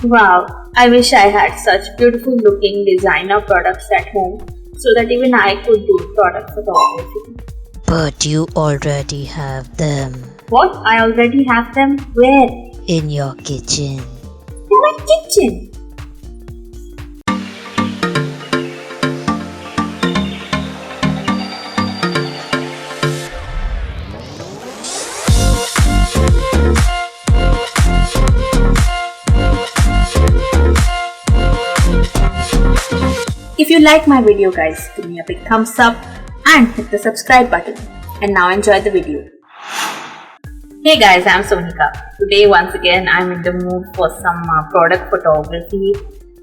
Wow, I wish I had such beautiful looking designer products at home so that even I could do product photography. But you already have them What? I already have them? Where? in your kitchen. In my kitchen. If you like my video guys, give me a big thumbs up and hit the subscribe button. And now enjoy the video. Hey guys, I'm Sonika. Today once again I'm in the mood for some product photography.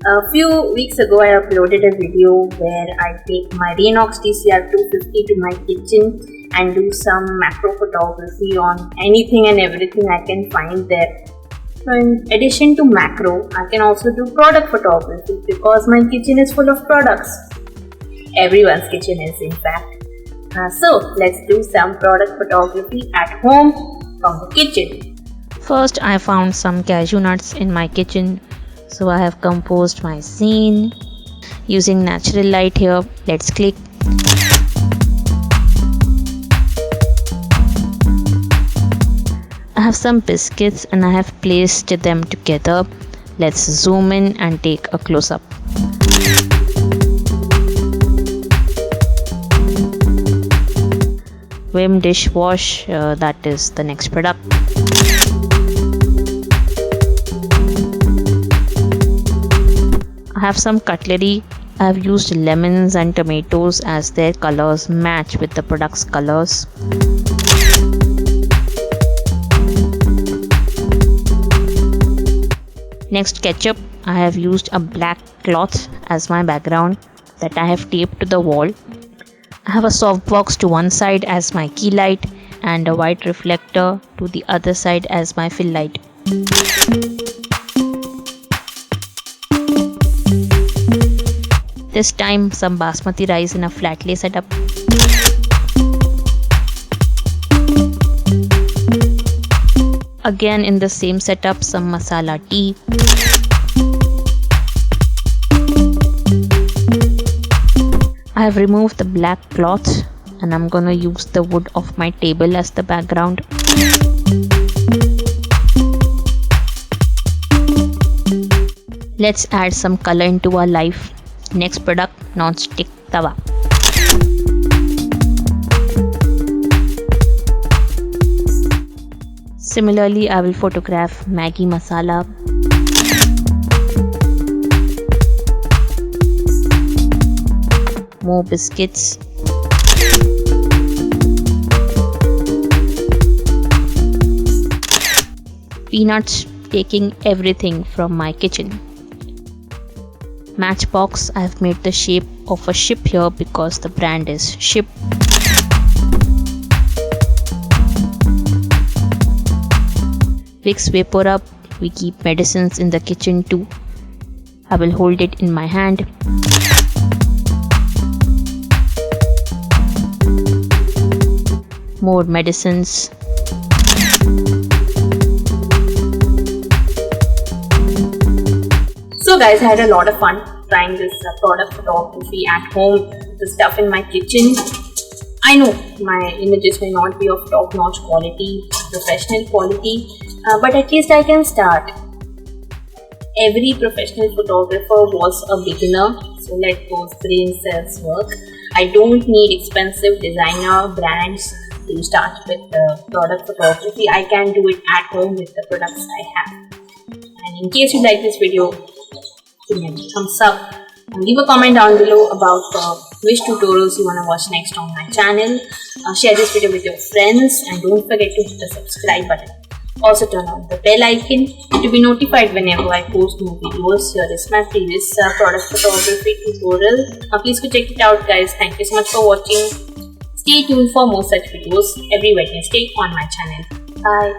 A few weeks ago I uploaded a video where I take my Renox DCR 250 to my kitchen and do some macro photography on anything and everything I can find there. So in addition to macro, I can also do product photography because my kitchen is full of products. Everyone's kitchen is in fact. So let's do some product photography at home from the kitchen. First, I found some cashew nuts in my kitchen, so I have composed my scene. Using natural light here, let's click. I have some biscuits and I have placed them together. Let's zoom in and take a close-up. Vim dishwash, that is the next product. I have some cutlery. I have used lemons and tomatoes as their colors match with the product's colors. Next, ketchup. I have used a black cloth as my background that I have taped to the wall. I have a softbox to one side as my key light and a white reflector to the other side as my fill light. This time some basmati rice in a flat lay setup. Again in the same setup some masala tea. I have removed the black cloth and I'm gonna use the wood of my table as the background. Let's add some color into our life. Next product, non-stick tawa. Similarly, I will photograph Maggi masala. More biscuits. Peanuts, taking everything from my kitchen. Matchbox, I have made the shape of a ship here because the brand is Ship. Vicks VapoRub, we keep medicines in the kitchen too. I will hold it in my hand. More medicines. So guys, I had a lot of fun trying this product photography at home, the stuff in my kitchen. I know my images may not be of top-notch quality, professional quality, but at least I can start. Every professional photographer was a beginner, so let those brain cells work. I don't need expensive designer brands to start with product photography. I can do it at home with the products I have. And in case you like this video, give me a thumbs up and leave a comment down below about which tutorials you want to watch next on my channel. Share this video with your friends and don't forget to hit the subscribe button. Also turn on the bell icon to be notified whenever I post new videos. Here is my previous product photography tutorial. Please go check it out guys. Thank you so much for watching. Stay tuned for more such videos every Wednesday on my channel. Bye.